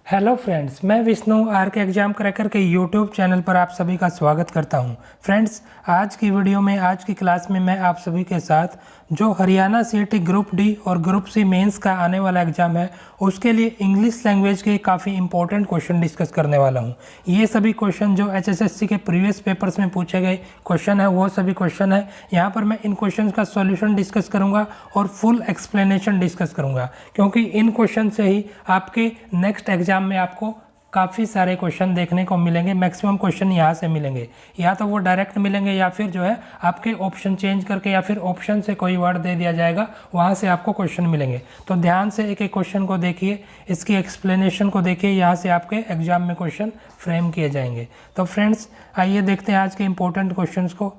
Hello friends, मैं Vishnu are के exam cracker के यूट्यूब चैनल पर आप सभी का स्वागत करता हूं। फ्रेंड्स, आज की वीडियो में आज की क्लास में मैं आप सभी के साथ जो हरियाणा सीईटी ग्रुप डी और ग्रुप सी मेंस का आने वाला एग्जाम है उसके लिए इंग्लिश लैंग्वेज के काफ़ी इंपॉर्टेंट क्वेश्चन डिस्कस करने वाला हूं। ये सभी क्वेश्चन जो एचएसएससी के प्रीवियस पेपर्स में पूछे गए क्वेश्चन है वो सभी क्वेश्चन है। यहाँ पर मैं इन क्वेश्चन का सॉल्यूशन डिस्कस करूँगा और फुल एक्सप्लेनेशन डिस्कस करूँगा, क्योंकि इन क्वेश्चन से ही आपके नेक्स्ट एग्जाम में आपको काफ़ी सारे क्वेश्चन देखने को मिलेंगे। मैक्सिमम क्वेश्चन यहाँ से मिलेंगे, या तो वो डायरेक्ट मिलेंगे या फिर जो है आपके ऑप्शन चेंज करके या फिर ऑप्शन से कोई वर्ड दे दिया जाएगा, वहाँ से आपको क्वेश्चन मिलेंगे। तो ध्यान से एक एक क्वेश्चन को देखिए, इसकी एक्सप्लेनेशन को देखिए, यहाँ से आपके एग्जाम में क्वेश्चन फ्रेम किए जाएंगे। तो फ्रेंड्स, आइए देखते हैं आज के इंपॉर्टेंट क्वेश्चन को।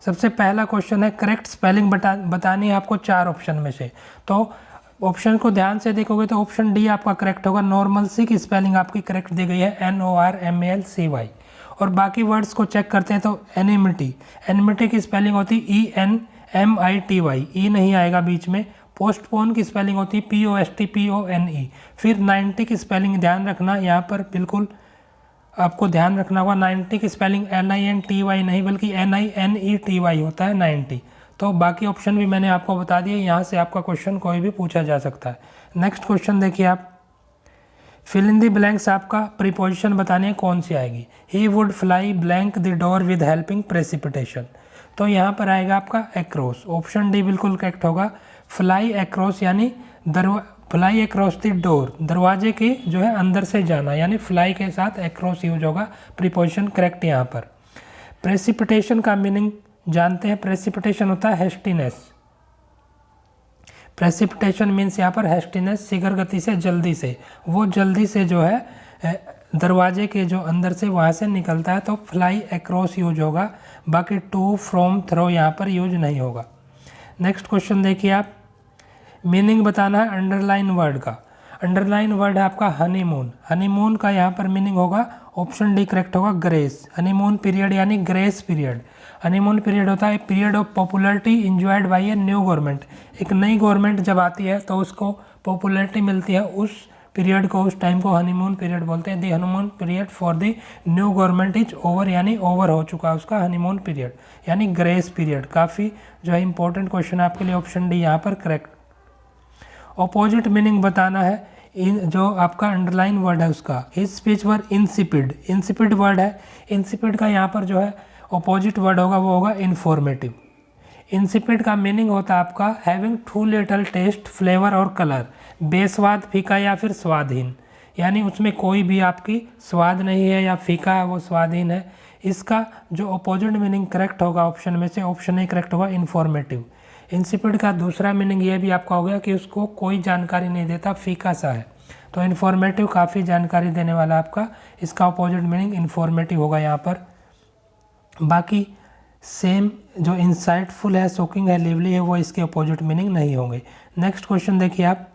सबसे पहला क्वेश्चन है करेक्ट स्पेलिंग बतानी है आपको 4 ऑप्शन में से। तो ऑप्शन को ध्यान से देखोगे तो ऑप्शन डी आपका करेक्ट होगा। नॉर्मल सी की स्पेलिंग आपकी करेक्ट दी गई है NORMALCY। और बाकी वर्ड्स को चेक करते हैं तो एनिमिटी की स्पेलिंग होती ENMITY, ई नहीं आएगा बीच में। पोस्टपोन की स्पेलिंग होती POSTPONE। फिर 90 की स्पेलिंग ध्यान रखना, यहाँ पर बिल्कुल आपको ध्यान रखना होगा। 90 की स्पेलिंग NINTY नहीं बल्कि NINETY होता है 90। तो बाकी ऑप्शन भी मैंने आपको बता दिए, यहाँ से आपका क्वेश्चन कोई भी पूछा जा सकता है। नेक्स्ट क्वेश्चन देखिए आप, फिल इन द ब्लैंक्स आपका प्रीपोजिशन बतानी है कौन सी आएगी। He would fly blank the door with helping precipitation. तो यहाँ पर आएगा आपका एक्रॉस। ऑप्शन डी बिल्कुल करेक्ट होगा। फ्लाई एक्रॉस यानी फ्लाई अक्रॉस द डोर, दरवाजे के जो है अंदर से जाना, यानी फ्लाई के साथ एक्रॉस यूज होगा। प्रीपोजिशन करेक्ट यहाँ पर। प्रेसिपिटेशन का मीनिंग जानते हैं, प्रेसिपिटेशन होता है हेस्टीनेस। प्रेसिपिटेशन मीन्स यहाँ पर हेस्टीनेस, शीघ्र गति से, जल्दी से, वो जल्दी से जो है दरवाजे के जो अंदर से वहाँ से निकलता है। तो फ्लाई अक्रॉस यूज होगा, बाकी टू, फ्रॉम, थ्रो यहाँ पर यूज नहीं होगा। नेक्स्ट क्वेश्चन देखिए आप, मीनिंग बताना है अंडरलाइन वर्ड का। अंडरलाइन वर्ड है आपका हनीमून। हनीमून का यहाँ पर मीनिंग होगा, ऑप्शन डी करेक्ट होगा, ग्रेस। हनीमून पीरियड यानी ग्रेस पीरियड। हनीमून पीरियड होता है period of popularity enjoyed bye a new government. एक नई गवर्नमेंट जब आती है तो उसको पॉपुलैरिटी मिलती है, उस पीरियड को, उस टाइम को हनीमून पीरियड बोलते हैं। The honeymoon period for the new government is over, यानी ओवर हो चुका है उसका हनीमून पीरियड, यानी ग्रेस पीरियड। काफ़ी जो है इंपॉर्टेंट क्वेश्चन है आपके लिए, ऑप्शन डी यहाँ पर करेक्ट। ऑपोजिट मीनिंग बताना है इन जो आपका अंडरलाइन वर्ड है उसका। हिज स्पीच वर इंसिपिड। इंसिपिड वर्ड है, इंसिपिड का यहाँ पर जो है ऑपोजिट वर्ड होगा, वो होगा इन्फॉर्मेटिव। इंसिपिड का मीनिंग होता है आपका having too little taste, flavour और कलर। बेस्वाद, फीका या फिर स्वादहीन, यानी उसमें कोई भी आपकी स्वाद नहीं है या फीका है, वो स्वादहीन है। इसका जो ऑपोजिट मीनिंग करेक्ट होगा ऑप्शन में से, ऑप्शन ए करेक्ट होगा, इन्फॉर्मेटिव। इंसिपिड का दूसरा मीनिंग ये भी आपका हो गया कि उसको कोई जानकारी नहीं देता, फीका सा है। तो इन्फॉर्मेटिव काफ़ी जानकारी देने वाला आपका, इसका ऑपोजिट मीनिंग इन्फॉर्मेटिव होगा यहाँ पर। बाकी सेम जो इंसाइटफुल है, शॉकिंग है, लिवली है, वो इसके अपोजिट मीनिंग नहीं होंगे। नेक्स्ट क्वेश्चन देखिए आप,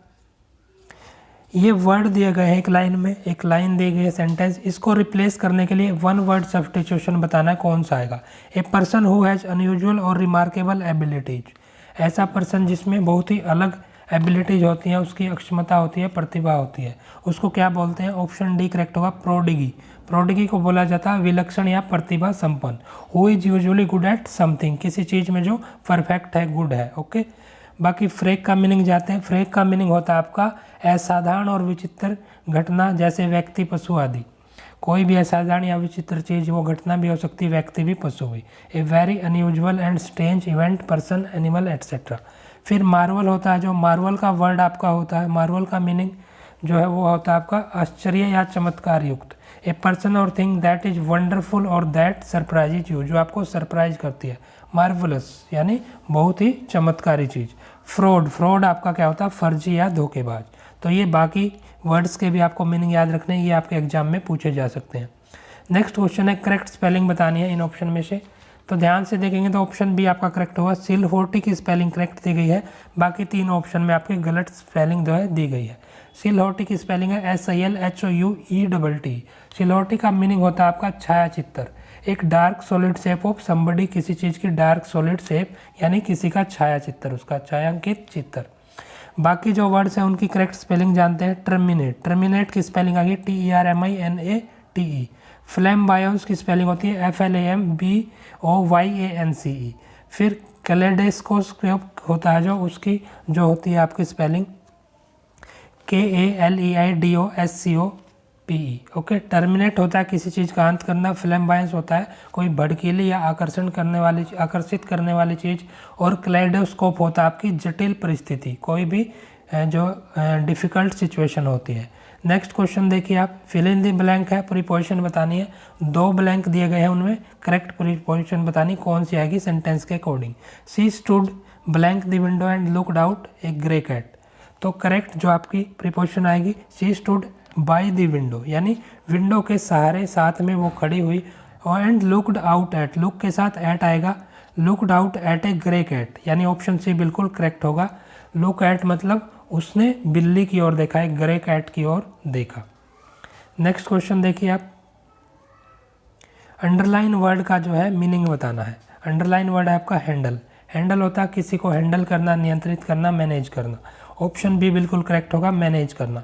ये वर्ड दिए गए हैं एक लाइन में, एक लाइन दी गई है सेंटेंस, इसको रिप्लेस करने के लिए वन वर्ड सब्स्टिट्यूशन बताना है कौन सा आएगा। A person who has unusual और रिमार्केबल एबिलिटीज। ऐसा पर्सन जिसमें बहुत ही अलग एबिलिटीज होती हैं, उसकी अक्षमता होती है, प्रतिभा होती है, उसको क्या बोलते हैं। ऑप्शन डी करेक्ट होगा, प्रोडिगी। प्रोडिगी को बोला जाता है विलक्षण या प्रतिभा संपन्न। Who is usually good at something, किसी चीज़ में जो परफेक्ट है, गुड है। ओके, बाकी फ्रेक का मीनिंग जाते हैं। फ्रेक का मीनिंग होता है आपका असाधारण और विचित्र घटना, जैसे व्यक्ति, पशु आदि। कोई भी असाधारण या विचित्र चीज़, वो घटना भी हो सकती है, व्यक्ति भी, पशु भी। A very unusual and strange event, person, animal etcetera. फिर मार्वल होता है, जो मार्वल का वर्ड आपका होता है, मार्वल का मीनिंग जो है वो होता है आपका आश्चर्य या चमत्कार युक्त। ए पर्सन और थिंग दैट इज वंडरफुल और दैट सरप्राइज यू, जो आपको सरप्राइज करती है। मार्वलस यानी बहुत ही चमत्कारी चीज़। फ्रॉड, फ्रॉड आपका क्या होता है, फर्जी या धोखेबाज। तो ये बाकी वर्ड्स के भी आपको मीनिंग याद रखने, ये आपके एग्जाम में पूछे जा सकते हैं। नेक्स्ट क्वेश्चन है करेक्ट स्पेलिंग बतानी है इन ऑप्शन में से। तो ध्यान से देखेंगे तो ऑप्शन बी आपका करेक्ट होगा। सिलहोटी की स्पेलिंग करेक्ट दी गई है, बाकी 3 ऑप्शन में आपकी गलत स्पेलिंग जो है दी गई है। सिलहोटी की स्पेलिंग है SILHOUETT। सिलहोटी का मीनिंग होता है आपका छाया चित्र। एक dark solid shape of somebody, किसी चीज़ की डार्क सॉलिड शेप यानी किसी का छाया चित्र, उसका छायांकित चित्र। बाकी जो वर्ड्स हैं उनकी करेक्ट स्पेलिंग जानते हैं। टर्मिनेट, टर्मिनेट की स्पेलिंग आ गई TERMINATE। फ्लैम्बायंस की स्पेलिंग होती है FLAMBOYANCE। फिर कैलेडोस्कोप होता है जो, उसकी जो होती है आपकी स्पेलिंग KALEIDOSCOPE। ओके, टर्मिनेट होता है किसी चीज़ का अंत करना, फ्लैम्बायंस होता है कोई भड़कीली या आकर्षित करने वाली चीज़, और कैलेडोस्कोप होता है आपकी जटिल परिस्थिति, कोई भी जो डिफ़िकल्ट सिचुएशन होती है। नेक्स्ट क्वेश्चन देखिए आप, फिल इन द ब्लैंक है, प्रीपोजिशन बतानी है। 2 ब्लैंक दिए गए हैं, उनमें करेक्ट प्रीपोजिशन बतानी, कौन सी आएगी सेंटेंस के according. She stood blank the window and looked out a grey cat. तो करेक्ट जो आपकी प्रीपोजिशन आएगी, she stood by the window, यानी विंडो के सहारे साथ में वो खड़ी हुई, और and looked out at, look के साथ एट आएगा, looked out at a grey cat, यानी ऑप्शन सी बिल्कुल करेक्ट होगा। लुक एट मतलब उसने बिल्ली की ओर देखा है, ग्रे कैट की ओर देखा। नेक्स्ट क्वेश्चन देखिए आप, अंडरलाइन वर्ड का जो है मीनिंग बताना है। अंडरलाइन वर्ड है आपका हैंडल। हैंडल होता है किसी को हैंडल करना, नियंत्रित करना, मैनेज करना। ऑप्शन बी बिल्कुल करेक्ट होगा, मैनेज करना।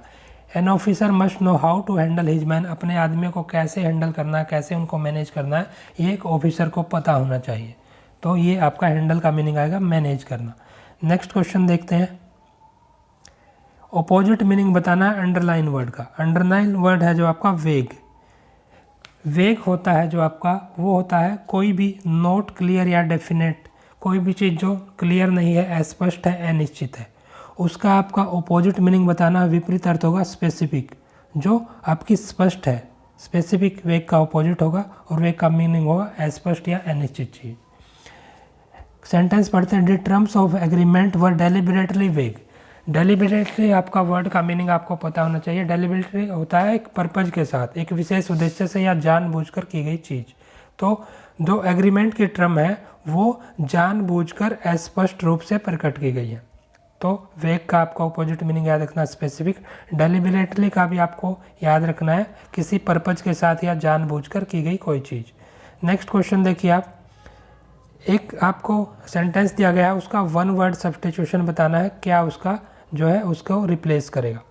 An officer must know how to handle his man, अपने आदमी को कैसे हैंडल करना है, कैसे उनको मैनेज करना है, ये एक ऑफिसर को पता होना चाहिए। तो ये आपका हैंडल का मीनिंग आएगा मैनेज करना। नेक्स्ट क्वेश्चन देखते हैं, ऑपोजिट मीनिंग बताना है अंडरलाइन वर्ड का। अंडरलाइन वर्ड है जो आपका वेग। वेग होता है जो आपका, वो होता है कोई भी नॉट क्लियर या डेफिनेट, कोई भी चीज़ जो क्लियर नहीं है, अस्पष्ट है, अनिश्चित है, उसका आपका ऑपोजिट मीनिंग बताना, विपरीत अर्थ होगा स्पेसिफिक। जो आपकी स्पष्ट है, स्पेसिफिक वेग का ऑपोजिट होगा, और वेग का मीनिंग होगा अस्पष्ट या अनिश्चित चीज़। सेंटेंस पढ़ते हैं, the terms of agreement were deliberately वेग। डेलिबरेटली आपका वर्ड का मीनिंग आपको पता होना चाहिए। डेलिबरेटली होता है एक पर्पज के साथ, एक विशेष उद्देश्य से या जानबूझकर की गई चीज़। तो जो एग्रीमेंट की टर्म है वो जानबूझकर अस्पष्ट रूप से प्रकट की गई है। तो वेग का आपका ऑपोजिट मीनिंग याद रखना स्पेसिफिक। डेलिबरेटली का भी आपको याद रखना है किसी पर्पज के साथ या जानबूझकर की गई कोई चीज़। नेक्स्ट क्वेश्चन देखिए आप, एक आपको सेंटेंस दिया गया है, उसका वन वर्ड सब्स्टिट्यूशन बताना है, क्या उसका जो है उसको रिप्लेस करेगा।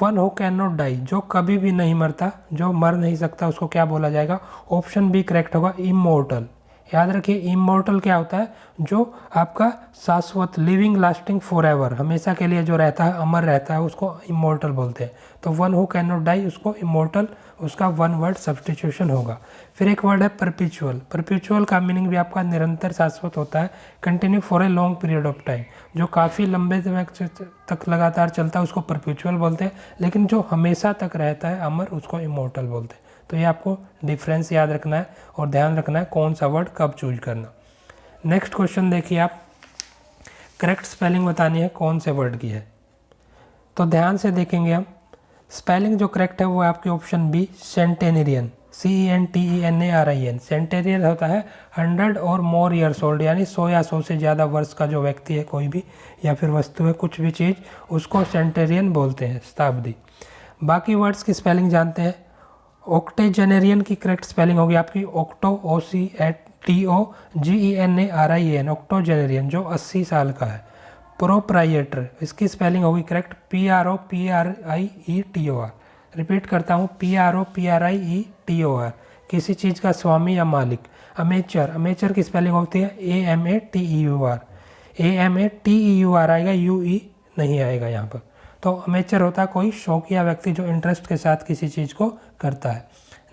One who can not die, जो कभी भी नहीं मरता, जो मर नहीं सकता, उसको क्या बोला जाएगा। ऑप्शन बी करेक्ट होगा, इमोर्टल। याद रखिए इमोर्टल क्या होता है, जो आपका शाश्वत, लिविंग, लास्टिंग, फॉरएवर, हमेशा के लिए जो रहता है, अमर रहता है, उसको इमोर्टल बोलते हैं। तो one who can not die, उसको इमोर्टल, उसका वन वर्ड सब्स्टिट्यूशन होगा। फिर एक वर्ड है परपेचुअल। परपेचुअल का मीनिंग भी आपका निरंतर, शाश्वत होता है, continue for a long period of time, जो काफ़ी लंबे समय तक लगातार चलता है उसको परपेचुअल बोलते हैं, लेकिन जो हमेशा तक रहता है, अमर, उसको इमोर्टल बोलते हैं। तो ये आपको डिफरेंस याद रखना है और ध्यान रखना है कौन सा वर्ड कब चूज करना। नेक्स्ट क्वेश्चन देखिए आप, करेक्ट स्पेलिंग बतानी है कौन से वर्ड की है। तो ध्यान से देखेंगे हम, स्पेलिंग जो करेक्ट है वो है आपकी ऑप्शन बी, सेंटेनेरियन, CENTENARIAN। सेंटेरियन होता है 100 और मोर ईयर्स ओल्ड, यानी 100 या 100 से ज़्यादा वर्ष का जो व्यक्ति है, कोई भी या फिर वस्तु है, कुछ भी चीज़, उसको सेंटेरियन बोलते हैं, शताब्दी। बाकी वर्ड्स की स्पेलिंग जानते हैं। ऑक्टेजेनेरियन की करेक्ट स्पेलिंग होगी आपकी OCTO, OCTOGENERIAN, ऑक्टोजेनेरियन, जो 80 साल का है। प्रोप्राइएटर, इसकी स्पेलिंग होगी करेक्ट PROPRIETOR। रिपीट करता हूँ, PROPRIETOR, किसी चीज़ का स्वामी या मालिक। अमेचर, अमेचर की स्पेलिंग होती है AMATEUR, AMATEUR आएगा, UE नहीं आएगा यहाँ पर। तो अमेचर होता है कोई शौकिया व्यक्ति जो इंटरेस्ट के साथ किसी चीज़ को करता है।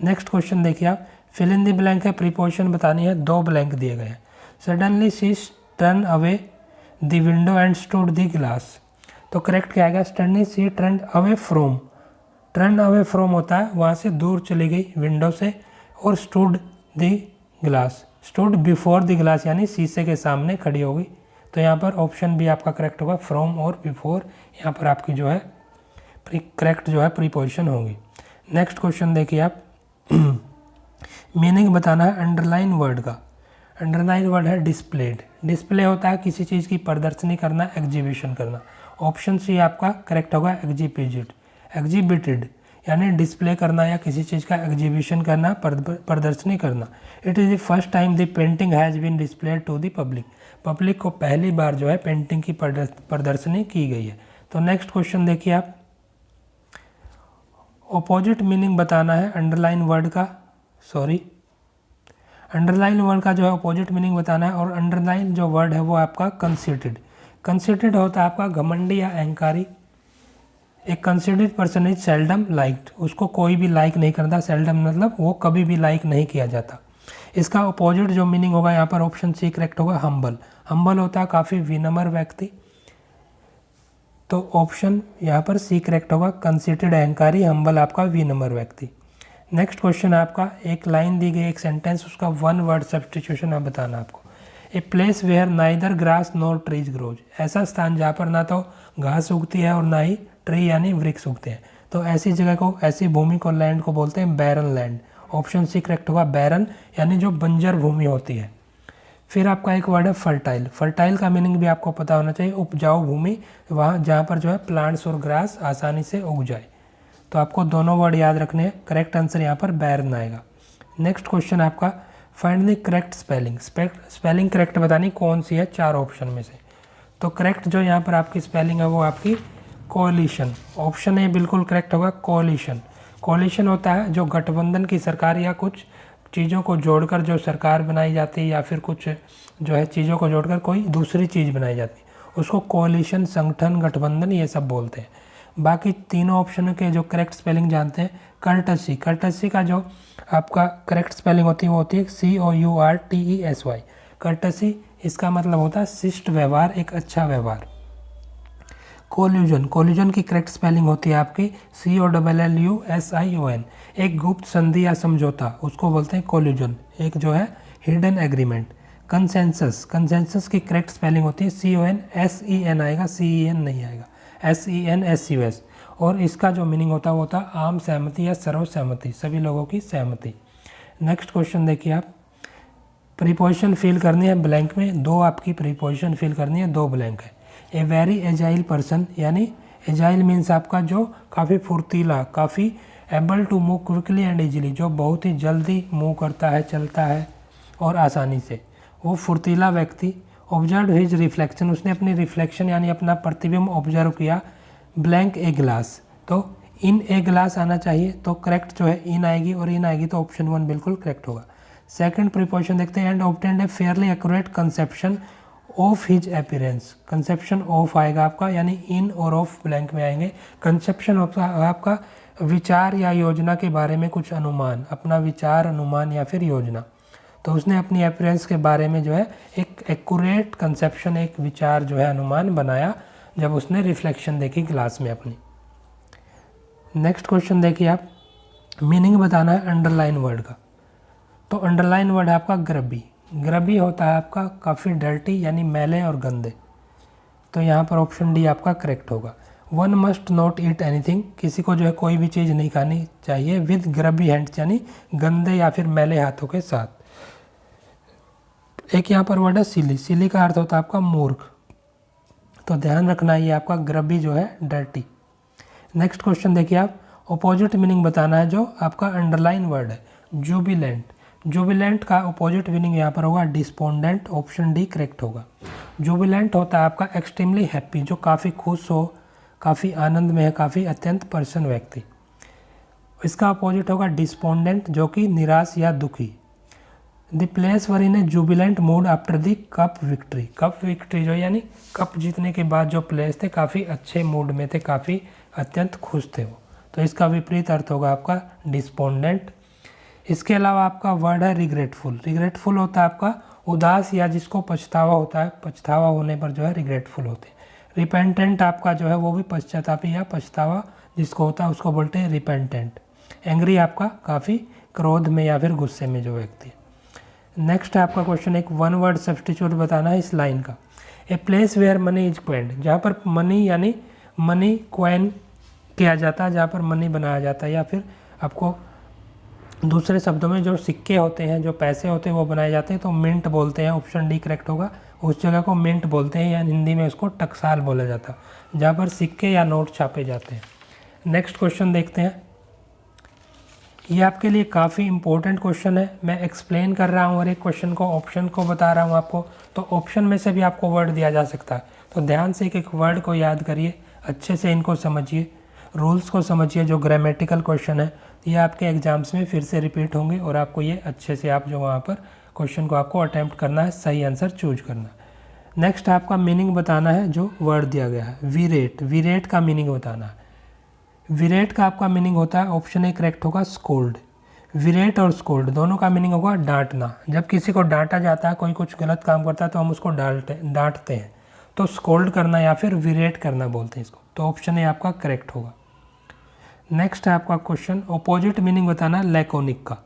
नेक्स्ट क्वेश्चन देखिए आप, फिल इन द ब्लैंक है, प्रीपोजिशन बतानी है। 2 ब्लैंक दिए गए हैं। Suddenly she turn away the window and stood the glass. तो करेक्ट क्या आएगा, suddenly she turn away from. Turn away from होता है वहाँ से दूर चली गई विंडो से, और stood the glass, stood before the glass, यानी शीशे के सामने खड़ी होगी। तो यहाँ पर ऑप्शन भी आपका करेक्ट होगा, फ्रॉम और बिफोर, यहाँ पर आपकी जो है करेक्ट जो है प्रीपोजिशन होगी। नेक्स्ट क्वेश्चन देखिए आप, मीनिंग बताना है अंडरलाइन वर्ड का। अंडरलाइन वर्ड है डिस्प्लेड। डिस्प्ले होता है किसी चीज़ की प्रदर्शनी करना, एग्जीबिशन करना। ऑप्शन सी आपका करेक्ट होगा, एग्जीबिटेड। यानी डिस्प्ले करना या किसी चीज़ का एग्जीबिशन करना, प्रदर्शनी करना। It is the first time the painting has been displayed to the public. Public को पहली बार जो है पेंटिंग की प्रदर्शनी की गई है। तो नेक्स्ट क्वेश्चन देखिए आप, ऑपोजिट मीनिंग बताना है अंडरलाइन वर्ड का, अंडरलाइन वर्ड का जो है ऑपोजिट मीनिंग बताना है। और अंडरलाइन जो वर्ड है वो आपका कंसीटेड। कंसीटेड होता है आपका घमंडी या अहंकारी। एक conceded person is seldom liked, उसको कोई भी लाइक नहीं करता। सेल्डम मतलब वो कभी भी लाइक नहीं किया जाता। इसका अपोजिट जो मीनिंग होगा यहाँ पर ऑप्शन सी करेक्ट होगा, हम्बल। हम्बल होता है काफ़ी विनम्र व्यक्ति, तो ऑप्शन यहाँ पर सी करेक्ट होगा, कंसीटेड अहंकारी, हम्बल आपका विनम्र व्यक्ति। नेक्स्ट क्वेश्चन आपका, एक लाइन दी गई, एक सेंटेंस, उसका वन वर्ड सब्सटीट्यूशन आप बताना आपको। A place where neither grass nor trees grows, ऐसा स्थान जहाँ पर ना तो घास उगती है और ना ही ट्री यानी वृक्ष उगते हैं। तो ऐसी जगह को, ऐसी भूमि को, लैंड को बोलते हैं barren land. Option C correct होगा, बैरन यानी जो बंजर भूमि होती है। फिर आपका एक वर्ड है फर्टाइल। फर्टाइल का मीनिंग भी आपको पता होना चाहिए, उपजाऊ भूमि, वहाँ जहाँ पर जो है प्लांट्स और ग्रास आसानी से उग जाए। तो आपको दोनों वर्ड याद रखने हैं। करेक्ट आंसर यहाँ पर बैरन आएगा। नेक्स्ट क्वेश्चन आपका, find the correct spelling. Spelling correct बतानी कौन सी है चार ऑप्शन में से। तो करेक्ट जो यहाँ पर आपकी स्पेलिंग है वो आपकी कोलिशन। ऑप्शन ए बिल्कुल करेक्ट होगा, कोलिशन। कोलिशन होता है जो गठबंधन की सरकार या कुछ चीज़ों को जोड़कर जो सरकार बनाई जाती है, या फिर कुछ जो है चीज़ों को जोड़कर कोई दूसरी चीज़ बनाई जाती है, उसको कोलिशन, संगठन, गठबंधन, ये सब बोलते हैं। बाकी तीनों ऑप्शन के जो करेक्ट स्पेलिंग जानते हैं, कर्टसी। कर्टसी का जो आपका करेक्ट स्पेलिंग होती है वो होती है COURTESY। कर्टसी, इसका मतलब होता है शिष्ट व्यवहार, एक अच्छा व्यवहार। कोल्यूजन, कोल्यूजन की करेक्ट स्पेलिंग होती है आपकी COLLUSION। एक गुप्त संधि या समझौता, उसको बोलते हैं कोल्यूजन। एक जो है हिडन एग्रीमेंट। कंसेंसस, कंसेंसस की करेक्ट स्पेलिंग होती है CONSEN आएगा, CEN नहीं आएगा, SENSUS। और इसका जो मीनिंग होता है वो होता है आम सहमति या सर्वसहमति, सभी लोगों की सहमति। नेक्स्ट क्वेश्चन देखिए आप, प्रीपोजिशन फिल करनी है ब्लैंक में, दो आपकी प्रीपोजिशन फिल करनी है, दो ब्लैंक है। ए वेरी एजाइल पर्सन, यानी एजाइल मीन्स आपका जो काफ़ी फुर्तीला, काफ़ी able to move quickly and easily, जो बहुत ही जल्दी मूव करता है, चलता है और आसानी से, वो फुर्तीला व्यक्ति। ऑब्जर्व हिज रिफ्लेक्शन, उसने अपनी रिफ्लेक्शन यानी अपना प्रतिबिंब ऑब्जर्व किया। ब्लैंक ए ग्लास, तो इन ए ग्लास आना चाहिए, तो करेक्ट जो है इन आएगी, और इन आएगी तो ऑप्शन 1 बिल्कुल करेक्ट होगा। सेकंड प्रीपोजिशन देखते हैं, and obtained A Fairlie accurate conception of his appearance. Conception of आएगा आपका, यानी इन और ऑफ ब्लैंक में आएंगे। कंसेप्शन ऑफ आपका विचार या योजना के बारे में कुछ अनुमान, अपना विचार, अनुमान या फिर योजना। तो उसने अपनी अपीयरेंस के बारे में जो है एक एक्यूरेट कंसेप्शन, एक विचार जो है, अनुमान बनाया जब उसने रिफ्लेक्शन देखी ग्लास में अपनी। नेक्स्ट क्वेश्चन देखिए आप, मीनिंग बताना है अंडरलाइन वर्ड का। तो अंडरलाइन वर्ड है आपका ग्रबी। ग्रबी होता है आपका काफ़ी डर्टी, यानी मैले और गंदे। तो यहाँ पर ऑप्शन डी आपका करेक्ट होगा। One must not eat anything, किसी को जो है कोई भी चीज़ नहीं खानी चाहिए विद ग्रबी हैंड्स, यानी गंदे या फिर मैले हाथों के साथ। एक यहाँ पर वर्ड है सिली। सिली का अर्थ होता है आपका मूर्ख, तो ध्यान रखना ये आपका ग्रबी जो है डर्टी। नेक्स्ट क्वेश्चन देखिए आप, अपोजिट मीनिंग बताना है जो आपका अंडरलाइन वर्ड है, जुबिलेंट। जुबिलेंट का अपोजिट मीनिंग यहाँ पर होगा डिस्पोंडेंट, ऑप्शन डी करेक्ट होगा। जुबिलेंट होता है आपका एक्सट्रीमली हैप्पी, जो काफ़ी खुश हो, काफ़ी आनंद में है, काफ़ी अत्यंत प्रसन्न व्यक्ति। इसका अपोजिट होगा डिस्पोंडेंट, जो कि निराश या दुखी। The place were in A Jubilant mood after the cup victory. Cup victory जो यानी कप जीतने के बाद जो प्लेयर्स थे काफ़ी अच्छे मूड में थे, काफ़ी अत्यंत खुश थे वो। तो इसका विपरीत अर्थ होगा आपका डिस्पोंडेंट। इसके अलावा आपका वर्ड है रिग्रेटफुल। रिग्रेटफुल होता है आपका उदास या जिसको पछतावा होता है, पछतावा होने पर जो है रिग्रेटफुल होते हैं। रिपेंटेंट आपका जो है वो भी पश्चातापी या पछतावा जिसको होता है उसको बोलते हैं रिपेंटेंट। एंग्री आपका काफ़ी क्रोध में या फिर गुस्से में जो व्यक्ति है। नेक्स्ट है आपका क्वेश्चन, एक वन वर्ड सब्सटीट्यूट बताना है इस लाइन का। A place where money is coined, जहाँ पर मनी यानी मनी क्वेन किया जाता है, जहाँ पर मनी बनाया जाता है, या फिर आपको दूसरे शब्दों में जो सिक्के होते हैं, जो पैसे होते हैं वो बनाए जाते हैं, तो मिंट बोलते हैं, ऑप्शन डी करेक्ट होगा। उस जगह को मिंट बोलते हैं, या हिंदी में उसको टकसाल बोला जाता है, जहाँ पर सिक्के या नोट छापे जाते हैं। नेक्स्ट क्वेश्चन देखते हैं, ये आपके लिए काफ़ी इंपॉर्टेंट क्वेश्चन है, मैं एक्सप्लेन कर रहा हूँ और एक क्वेश्चन को ऑप्शन को बता रहा हूँ आपको, तो ऑप्शन में से भी आपको वर्ड दिया जा सकता है। तो ध्यान से एक एक वर्ड को याद करिए, अच्छे से इनको समझिए, रूल्स को समझिए। जो ग्रामेटिकल क्वेश्चन है ये आपके एग्जाम्स में फिर से रिपीट होंगे और आपको ये अच्छे से आप जो वहाँ पर क्वेश्चन को आपको अटैम्प्ट करना है, सही आंसर चूज करना है। नेक्स्ट आपका मीनिंग बताना है जो वर्ड दिया गया है, वीरेट। वीरेट का मीनिंग बताना है। वीरेट का आपका मीनिंग होता है, ऑप्शन ए करेक्ट होगा, स्कोल्ड। वीरेट और स्कोल्ड दोनों का मीनिंग होगा डांटना। जब किसी को डांटा जाता है, कोई कुछ गलत काम करता है तो हम उसको डांटते हैं, तो स्कोल्ड करना या फिर वीरेट करना बोलते हैं इसको। तो ऑप्शन ए आपका करेक्ट होगा। नेक्स्ट है आपका क्वेश्चन, अपोजिट मीनिंग बताना है लैकोनिक का।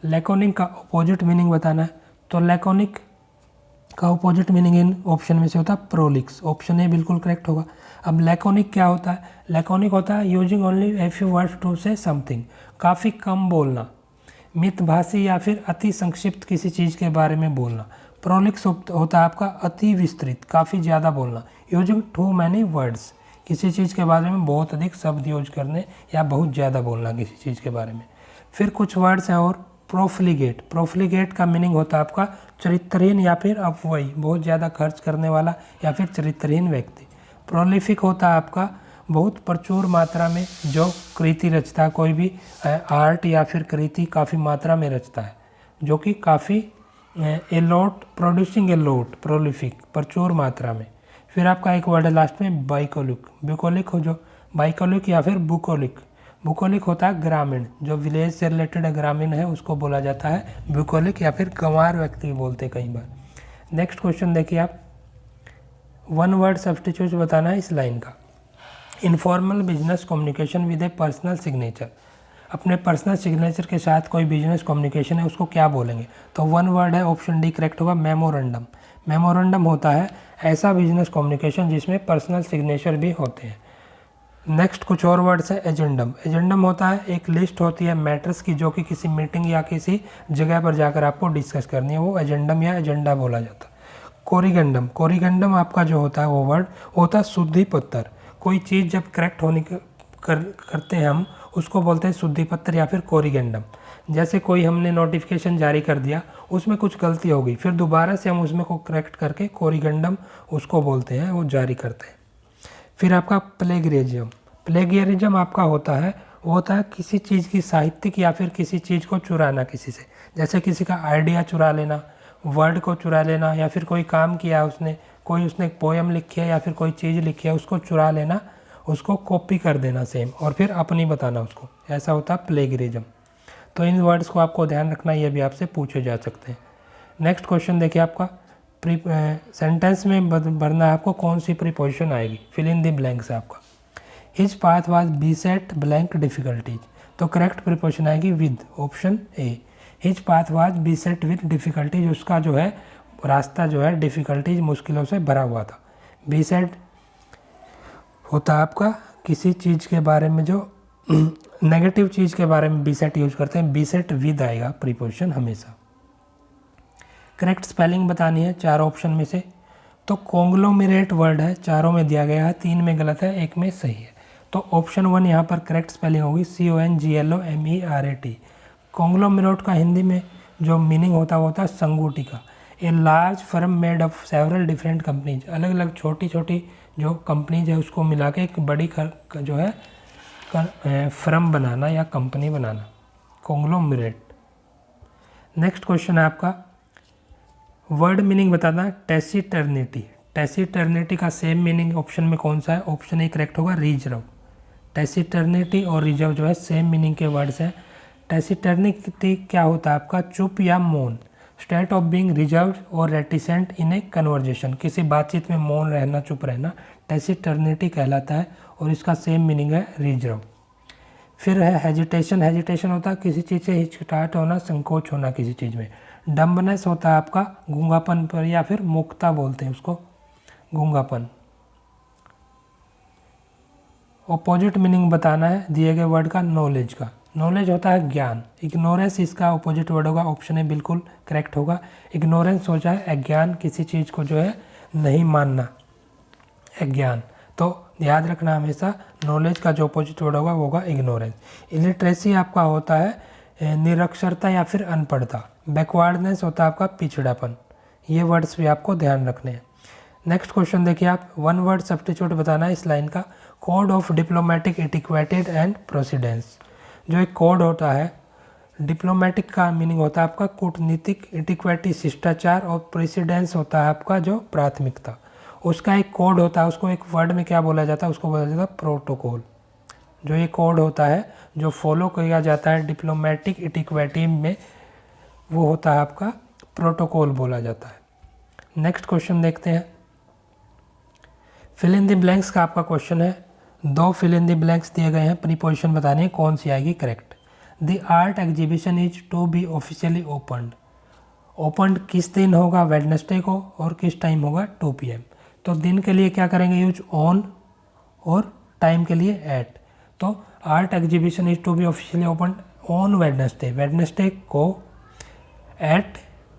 लैकोनिक का अपोजिट मीनिंग बताना है, तो लैकोनिक का अपोजिट मीनिंग इन ऑप्शन में से होता है प्रोलिक्स। ऑप्शन ए बिल्कुल करेक्ट होगा। अब लैकोनिक क्या होता है? लैकोनिक होता है using only a few words to say something, काफ़ी कम बोलना, मितभाषी या फिर अति संक्षिप्त किसी चीज़ के बारे में बोलना। प्रोलिक्स होता है आपका अति विस्तृत, काफ़ी ज़्यादा बोलना, यूजिंग टू मैनी वर्ड्स, किसी चीज़ के बारे में बहुत अधिक शब्द यूज करने या बहुत ज़्यादा बोलना किसी चीज़ के बारे में। फिर कुछ वर्ड्स हैं और प्रोफ्लिगेट। प्रोफ्लिगेट का मीनिंग होता है आपका चरित्रहीन या फिर अपव्ययी, बहुत ज़्यादा खर्च करने वाला या फिर चरित्रहीन व्यक्ति। प्रोलिफिक होता है आपका बहुत प्रचुर मात्रा में जो कृति रचता है, कोई भी आर्ट या फिर कृति काफ़ी मात्रा में रचता है, जो कि काफ़ी एलोट, प्रोड्यूसिंग एलोट, प्रोलिफिक, प्रचुर मात्रा में। फिर आपका एक वर्ड है लास्ट में बाइकोलिक। बुकोलिक हो जो बाइकोलिक या फिर बुकोलिक। बुकोलिक होता है ग्रामीण, जो विलेज से रिलेटेड ग्रामीण है उसको बोला जाता है बुकोलिक, या फिर गंवार व्यक्ति भी बोलते हैं कई बार। नेक्स्ट क्वेश्चन देखिए आप, वन वर्ड सब्स्टिट्यूट बताना है इस लाइन का। Informal business communication with A personal signature. अपने पर्सनल सिग्नेचर के साथ कोई बिजनेस कम्युनिकेशन है उसको क्या बोलेंगे? तो वन वर्ड है, ऑप्शन डी करेक्ट होगा, मेमोरेंडम। मेमोरेंडम होता है ऐसा बिजनेस कम्युनिकेशन जिसमें पर्सनल सिग्नेचर भी होते हैं। नेक्स्ट कुछ और वर्ड्स है, एजेंडम। एजेंडम होता है एक लिस्ट होती है मैटर्स की, जो कि किसी मीटिंग या किसी जगह पर जाकर आपको डिस्कस करनी है, वो एजेंडम या एजेंडा बोला जाता है। कोरिगेंडम। कोरिगेंडम आपका जो होता है वो वर्ड होता है शुद्धि पत्र। कोई चीज़ जब करेक्ट होने करते हैं हम उसको बोलते हैं शुद्धि पत्र या फिर कोरिगेंडम। जैसे कोई हमने नोटिफिकेशन जारी कर दिया, उसमें कुछ गलती हो गई, फिर दोबारा से हम उसमें को करेक्ट करके कोरिगेंडम उसको बोलते हैं, वो जारी करते हैं। फिर आपका प्लेगियरिज्म। प्लेगियरिज्म आपका होता है, वो होता है किसी चीज़ की साहित्यिक या फिर किसी चीज़ को चुराना किसी से, जैसे किसी का आइडिया चुरा लेना, वर्ड को चुरा लेना, या फिर कोई काम किया उसने, कोई उसने एक पोएम लिखी है या फिर कोई चीज़ लिखी है, उसको चुरा लेना, उसको कॉपी कर देना सेम और फिर अपनी बताना उसको, ऐसा होता है प्लेगियरिज्म। तो इन वर्ड्स को आपको ध्यान रखना, ये भी आपसे पूछे जा सकते हैं। नेक्स्ट क्वेश्चन देखिए आपका, सेंटेंस में भरना है आपको कौन सी प्रीपोजिशन आएगी, फिल इन द ब्लैंक्स है आपका। His path was beset blank difficulties, तो करेक्ट प्रीपोजिशन आएगी with, option A. His path was beset with difficulties, उसका जो है रास्ता जो है डिफिकल्टीज, मुश्किलों से भरा हुआ था। बीसेट होता है आपका किसी चीज़ के बारे में जो नेगेटिव चीज़ के बारे में बीसेट यूज करते हैं, बीसेट विद आएगा प्रीपोजिशन हमेशा। करेक्ट स्पेलिंग बतानी है चार ऑप्शन में से, तो कॉन्ग्लोमेरेट वर्ड है, चारों में दिया गया है, तीन में गलत है, एक में सही है। तो ऑप्शन वन यहाँ पर करेक्ट स्पेलिंग होगी CONGLOMERAT। कॉन्ग्लोमेरेट का हिंदी में जो मीनिंग होता है वो होता है संगूटी का। A large firm made of several different companies, अलग अलग छोटी छोटी जो कंपनीज है उसको मिला के एक बड़ी जो है फर्म बनाना या कंपनी बनाना, कॉन्ग्लोमेरेट। नेक्स्ट क्वेश्चन है आपका, वर्ड मीनिंग बताना है टैसिटर्निटी। टैसिटर्निटी का सेम मीनिंग ऑप्शन में कौन सा है? ऑप्शन ए करेक्ट होगा, रिजर्व। टैसिटर्निटी और रिजर्व जो है सेम मीनिंग के वर्ड्स हैं। टैसिटर्निटी क्या होता है आपका? चुप या मौन, स्टेट ऑफ बीइंग रिजर्व और रेटिसेंट इन ए कन्वर्जेशन, किसी बातचीत में मौन रहना, चुप रहना, टैसिटर्निटी कहलाता है और इसका सेम मीनिंग है रिजर्व। फिर है हेजिटेशन। हेजिटेशन होता है किसी चीज़ से हिचकिचाहट होना, संकोच होना किसी चीज़ में। डम्बनेस होता है आपका गूंगापन पर या फिर मुक्ता बोलते हैं उसको, गूंगापन। ऑपोजिट मीनिंग बताना है दिए गए वर्ड का नॉलेज का। नॉलेज होता है ज्ञान, इग्नोरेंस इसका ऑपोजिट वर्ड होगा, ऑप्शन ए बिल्कुल करेक्ट होगा। इग्नोरेंस हो जाए अज्ञान, किसी चीज़ को जो है नहीं मानना, अज्ञान। तो याद रखना हमेशा, नॉलेज का जो अपोजिट वर्ड होगा वो होगा इग्नोरेंस। इलिटरेसी आपका होता है निरक्षरता या फिर अनपढ़ता। बैकवर्डनेस होता है आपका पिछड़ापन। ये वर्ड्स भी आपको ध्यान रखने हैं। नेक्स्ट क्वेश्चन देखिए आप, वन वर्ड सब्स्टिट्यूट बताना है इस लाइन का। Code of diplomatic etiquette and precedence. जो एक कोड होता है, डिप्लोमेटिक का मीनिंग होता है आपका कूटनीतिक, एटिक्वेटी शिष्टाचार, और प्रेसिडेंस होता है आपका जो प्राथमिकता। उसका एक कोड होता है, उसको एक वर्ड में क्या बोला जाता है, उसको बोला जाता है प्रोटोकॉल। जो ये कोड होता है जो फॉलो किया जाता है डिप्लोमेटिक एटिक्वेटी में, वो होता है आपका प्रोटोकॉल बोला जाता है। नेक्स्ट क्वेश्चन देखते हैं। फिल इन द ब्लैंक्स का आपका क्वेश्चन है। 2 फिल इन द ब्लैंक्स दिए गए हैं, प्रीपोजिशन बतानी है, कौन सी आएगी correct. The art exhibition is to be officially opened. Opened किस दिन होगा, वेडनेसडे को, और किस टाइम होगा, 2 PM। तो दिन के लिए क्या करेंगे यूज, ऑन, और टाइम के लिए एट। तो art exhibition is to be officially open on Wednesday, Wednesday को एट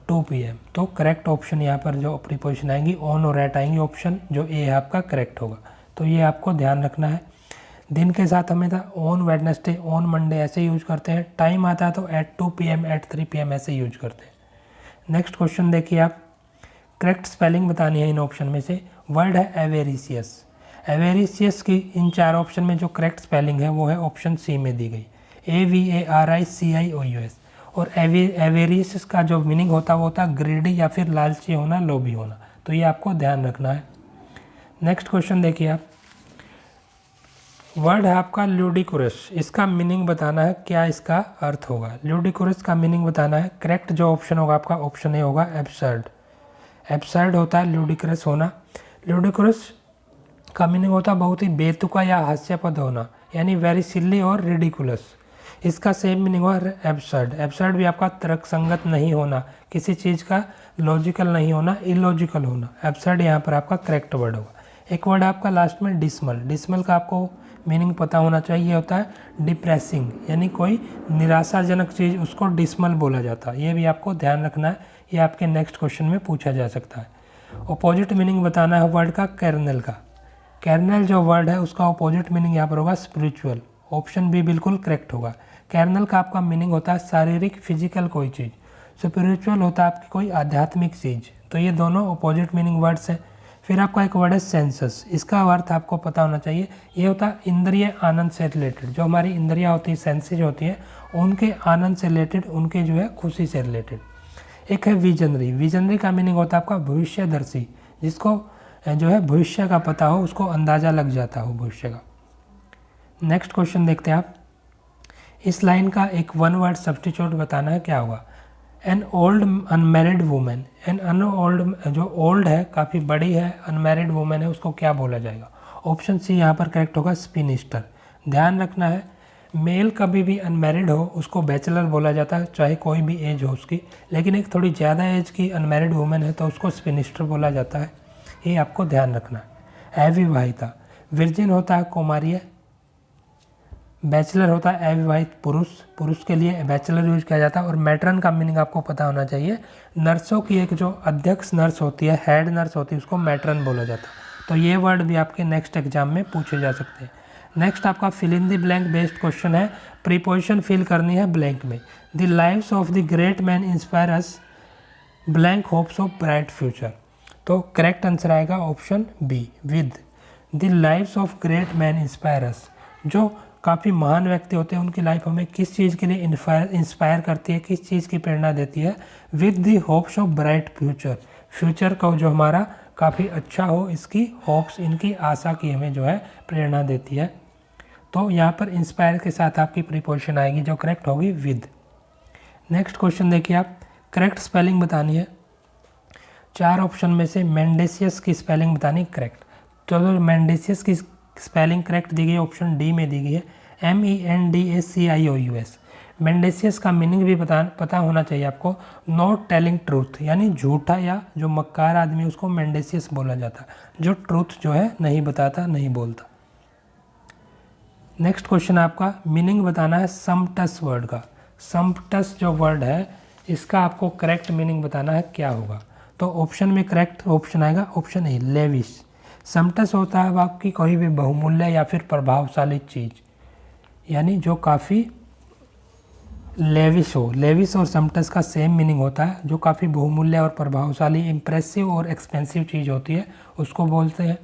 2 PM। तो करेक्ट ऑप्शन यहाँ पर जो प्रीपोजिशन आएंगी ऑन और एट आएंगी, ऑप्शन जो ए है आपका करेक्ट होगा। तो ये आपको ध्यान रखना है। दिन के साथ हमें था ऑन वेडनेसडे, ऑन मंडे ऐसे यूज करते हैं। टाइम आता है तो एट 2 PM, एट 3 PM ऐसे यूज करते हैं। नेक्स्ट क्वेश्चन देखिए आप, करेक्ट स्पेलिंग बतानी है इन ऑप्शन में से। वर्ड है एवेरिशियस। एवेरिशियस की इन 4 ऑप्शन में जो करेक्ट स्पेलिंग है वो है ऑप्शन सी में दी गई, AVARICIOUS। और एवेरिशियस का जो मीनिंग होता है वो होता है ग्रीडी या फिर लालची होना, लोभी होना। तो ये आपको ध्यान रखना है। नेक्स्ट क्वेश्चन देखिए आप, वर्ड है आपका ल्यूडिकुरस। इसका मीनिंग बताना है, क्या इसका अर्थ होगा। ल्यूडिकुरस का मीनिंग बताना है। करेक्ट जो ऑप्शन होगा आपका ऑप्शन ए होगा, एब्सर्ड। एब्सर्ड होता है ल्यूडिकुरस होना। ल्यूडिकुरस का मीनिंग होता है बहुत ही बेतुका या हास्यास्पद होना, यानी वेरी सिली और रिडिकुलस। इसका सेम मीनिंग हुआ एब्सर्ड। एब्सर्ड भी आपका तर्कसंगत नहीं होना, किसी चीज़ का लॉजिकल नहीं होना, इलॉजिकल होना। एब्सर्ड यहाँ पर आपका करेक्ट वर्ड होगा। एक वर्ड आपका लास्ट में डिसमल। डिसमल का आपको मीनिंग पता होना चाहिए, होता है डिप्रेसिंग, यानी कोई निराशाजनक चीज़, उसको डिसमल बोला जाता है। ये भी आपको ध्यान रखना है, ये आपके नेक्स्ट क्वेश्चन में पूछा जा सकता है। अपोजिट मीनिंग बताना है वर्ड का कर्नल का। कर्नल जो वर्ड है उसका अपोजिट मीनिंग यहाँ पर होगा स्पिरिचुअल। ऑप्शन बी बिल्कुल करेक्ट होगा। कर्नल का आपका मीनिंग होता है शारीरिक, फिजिकल कोई चीज़। स्पिरिचुअल होता है आपकी कोई आध्यात्मिक चीज़। तो ये दोनों अपोजिट मीनिंग वर्ड्स हैं। फिर आपका एक वर्ड है सेंसस। इसका अर्थ आपको पता होना चाहिए। ये होता है इंद्रिय आनंद से रिलेटेड। जो हमारी इंद्रियाँ होती है, सेंसेज होती है, उनके आनंद से रिलेटेड, उनके जो है खुशी से रिलेटेड। एक है विजनरी। विजनरी का मीनिंग होता है आपका भविष्यदर्शी, जिसको जो है भविष्य का पता हो, उसको अंदाज़ा लग जाता हो भविष्य का। नेक्स्ट क्वेश्चन देखते हैं आप। इस लाइन का एक वन वर्ड सब्स्टिट्यूट बताना है, क्या होगा। An old unmarried women. An old जो ओल्ड है, काफ़ी बड़ी है, अनमैरिड वुमेन है, उसको क्या बोला जाएगा। ऑप्शन सी यहाँ पर करेक्ट होगा, स्पिनिस्टर। ध्यान रखना है, मेल कभी भी अनमैरिड हो उसको बैचलर बोला जाता है, चाहे कोई भी एज हो उसकी। लेकिन एक थोड़ी ज़्यादा एज की अनमैरिड वुमेन है तो उसको स्पिनिस्टर बोला जाता है। ये आपको ध्यान रखना है। अविवाहिता। विर्जिन होता है कुमारी। बैचलर होता है अविवाहित पुरुष, पुरुष के लिए बैचलर यूज किया जाता है। और मैट्रन का मीनिंग आपको पता होना चाहिए। नर्सों की एक जो अध्यक्ष नर्स होती है, हेड नर्स होती है, उसको मैट्रन बोला जाता है। तो ये वर्ड भी आपके नेक्स्ट एग्जाम में पूछे जा सकते हैं। नेक्स्ट आपका fill in the blank based question है। प्रीपोजिशन फिल करनी है ब्लैंक में। The lives of the great man inspire us blank hopes of bright future. तो करेक्ट आंसर आएगा option B, with. The lives of great man inspire us. जो काफ़ी महान व्यक्ति होते हैं उनकी लाइफ हमें किस चीज़ के लिए इंस्पायर करती है, किस चीज़ की प्रेरणा देती है। With the hopes of bright future. Future का जो हमारा काफ़ी अच्छा हो, इसकी होप्स, इनकी आशा की हमें जो है प्रेरणा देती है। तो यहाँ पर इंस्पायर के साथ आपकी प्रीपोजिशन आएगी जो करेक्ट होगी, विद। नेक्स्ट क्वेश्चन देखिए आप, करेक्ट स्पेलिंग बतानी है। 4 ऑप्शन में से मेंडेसियस की स्पेलिंग बतानी करेक्ट। तो मेंडेसियस की स्पेलिंग करेक्ट दी गई है, ऑप्शन डी में दी गई है, MENDACIOUS। मेंडेसियस का मीनिंग भी पता होना चाहिए आपको। नॉट टेलिंग ट्रूथ, यानी झूठा या जो मक्कार आदमी उसको मेंडेसियस बोला जाता है, जो ट्रूथ जो है नहीं बताता, नहीं बोलता। नेक्स्ट क्वेश्चन आपका मीनिंग बताना है समटस वर्ड का। समटस जो वर्ड है इसका आपको करेक्ट मीनिंग बताना है, क्या होगा। तो ऑप्शन में करेक्ट ऑप्शन आएगा ऑप्शन ए, लेविश। समटस होता है आपकी कोई भी बहुमूल्य या फिर प्रभावशाली चीज़, यानी जो काफ़ी लेविश हो। लेविश और समटस का सेम मीनिंग होता है, जो काफ़ी बहुमूल्य और प्रभावशाली, इम्प्रेसिव और एक्सपेंसिव चीज़ होती है उसको बोलते हैं।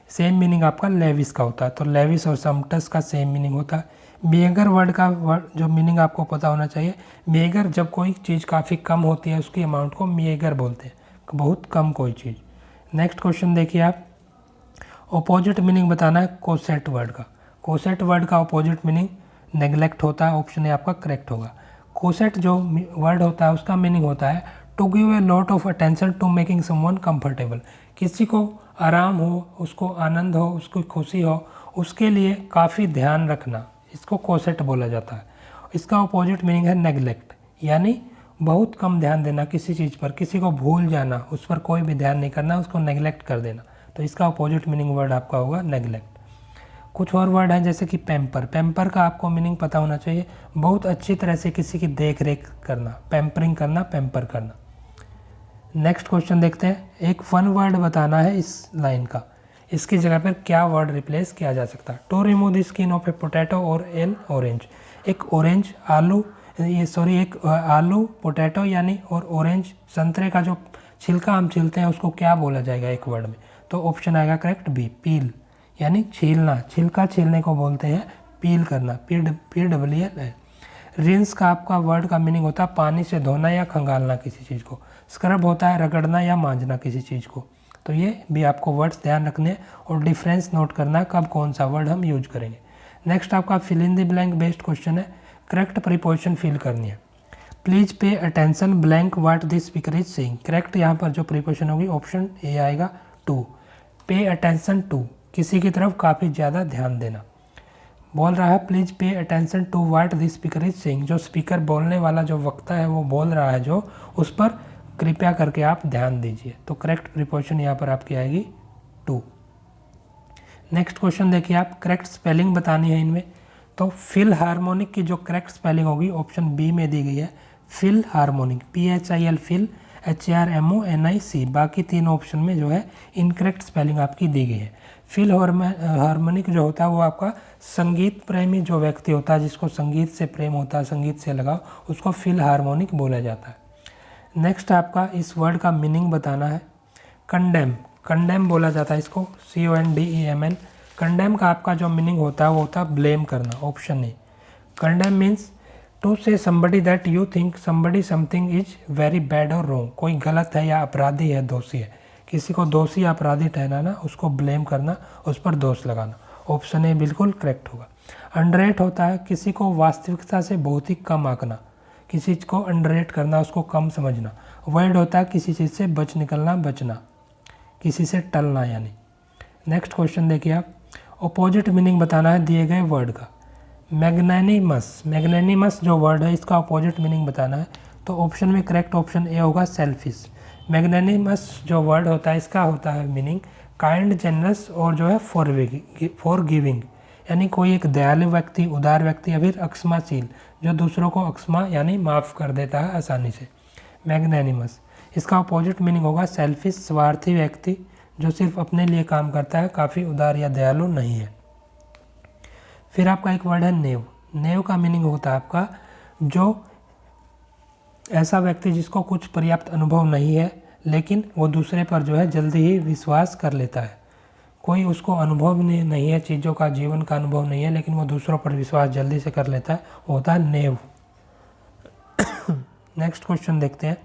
सेम मीनिंग आपका लेविश का होता है, तो लेविश और समटस का सेम मीनिंग होता है। मेगर वर्ड का जो मीनिंग आपको पता होना चाहिए, मेगर जब कोई चीज़ काफ़ी कम होती है उसकी अमाउंट को मेगर बोलते हैं, बहुत कम कोई चीज़। नेक्स्ट क्वेश्चन देखिए आप, अपोजिट मीनिंग बताना है कोसेट वर्ड का। कोसेट वर्ड का अपोजिट मीनिंग नेग्लेक्ट होता है, ऑप्शन ए आपका करेक्ट होगा। कोसेट जो वर्ड होता है उसका मीनिंग होता है to give a lot of attention to making someone comfortable. किसी को आराम हो, उसको आनंद हो, उसको खुशी हो, उसके लिए काफ़ी ध्यान रखना, इसको कोसेट बोला जाता है। इसका अपोजिट मीनिंग है नेग्लेक्ट, यानी बहुत कम ध्यान देना किसी चीज़ पर, किसी को भूल जाना, उस पर कोई भी ध्यान नहीं करना, उसको नेग्लेक्ट कर देना, तो इसका अपोजिट मीनिंग वर्ड आपका होगा नेग्लेक्ट। कुछ और वर्ड हैं जैसे कि पैम्पर। पैम्पर का आपको मीनिंग पता होना चाहिए, बहुत अच्छी तरह से किसी की देख रेख करना, पैम्परिंग करना, पैम्पर करना। नेक्स्ट क्वेश्चन देखते हैं, एक फन वर्ड बताना है इस लाइन का, इसकी जगह पर क्या वर्ड रिप्लेस किया जा सकता है। To remove the skin of a potato और एन ऑरेंज। एक ऑरेंज आलू, एक आलू पोटैटो यानी और ऑरेंज संतरे का जो छिलका हम छीलते हैं उसको क्या बोला जाएगा एक वर्ड में, तो ऑप्शन आएगा करेक्ट बी, पील, यानी छीलना, छिलका छीलने को बोलते हैं पील करना, PWL है। रिंस का आपका वर्ड का मीनिंग होता है पानी से धोना या खंगालना किसी चीज़ को। स्क्रब होता है रगड़ना या मांजना किसी चीज़ को। तो ये भी आपको वर्ड्स ध्यान रखने और डिफरेंस नोट करना कब कौन सा वर्ड हम यूज करेंगे। नेक्स्ट आपका fill in the blank based question है, करेक्ट प्रीपोजिशन फिल करनी है। Please pay attention blank what this speaker is saying. Correct यहाँ पर जो प्रीपोजिशन होगी ऑप्शन ए आएगा टू। पे अटेंशन टू, किसी की तरफ काफ़ी ज़्यादा ध्यान देना। बोल रहा है please pay attention to what this speaker is saying, जो स्पीकर बोलने वाला जो वक्ता है वो बोल रहा है जो, उस पर कृपया करके आप ध्यान दीजिए। तो करेक्ट प्रीपोजिशन यहाँ पर आपकी आएगी टू। नेक्स्ट क्वेश्चन देखिए आप, करेक्ट स्पेलिंग बतानी है इनमें। तो फिल हार्मोनिक की जो करेक्ट स्पेलिंग होगी ऑप्शन बी में दी गई है, philharmonic, PHIL phil, HARMONIC। बाकी तीन ऑप्शन में जो है इनकरेक्ट स्पेलिंग आपकी दी गई है। फिल हार्मोनिक जो होता है वो आपका संगीत प्रेमी जो व्यक्ति होता है, जिसको संगीत से प्रेम होता है, संगीत से लगाव, उसको फिल हार्मोनिक बोला जाता है। नेक्स्ट आपका इस वर्ड का मीनिंग बताना है, कंडेम। कंडेम बोला जाता है इसको, CONDEMN। कंडेम का आपका जो मीनिंग होता है वो होता है ब्लेम करना, option A. Condemn means to say somebody that you think somebody something is very bad और रॉन्ग। कोई गलत है या अपराधी है, दोषी है, किसी को दोषी या अपराधी ठहराना, उसको ब्लेम करना, उस पर दोष लगाना। ऑप्शन ए बिल्कुल करेक्ट होगा। अंडररेट होता है किसी को वास्तविकता से बहुत ही कम आंकना, किसी चीज़ को अंडररेट करना, उसको कम समझना। वर्ड होता है किसी चीज़ से बच निकलना, बचना, किसी से टलना यानी। नेक्स्ट क्वेश्चन देखिए आप, अपोजिट मीनिंग बताना है दिए गए वर्ड का। मैग्नेनिमस, मैग्नेनिमस जो वर्ड है इसका अपोजिट मीनिंग बताना है, तो ऑप्शन में करेक्ट ऑप्शन ए होगा सेल्फिश। मैग्नेनिमस जो वर्ड होता है इसका होता है मीनिंग काइंड, जेनरस और जो है फॉर गिविंग, यानी कोई एक दयालु व्यक्ति, उदार व्यक्ति या फिर अक्षमाशील, जो दूसरों को अक्षमा यानी माफ़ कर देता है आसानी से, मैग्नेनिमस। इसका अपोजिट मीनिंग होगा सेल्फिश, स्वार्थी व्यक्ति जो सिर्फ अपने लिए काम करता है, काफ़ी उदार या दयालु नहीं है। फिर आपका एक वर्ड है नेव। नेव का मीनिंग होता है आपका जो ऐसा व्यक्ति जिसको कुछ पर्याप्त अनुभव नहीं है, लेकिन वो दूसरे पर जो है जल्दी ही विश्वास कर लेता है। कोई उसको अनुभव नहीं है, चीज़ों का, जीवन का अनुभव नहीं है, लेकिन वो दूसरों पर विश्वास जल्दी से कर लेता है, वो होता है नेव। नेक्स्ट क्वेश्चन देखते हैं,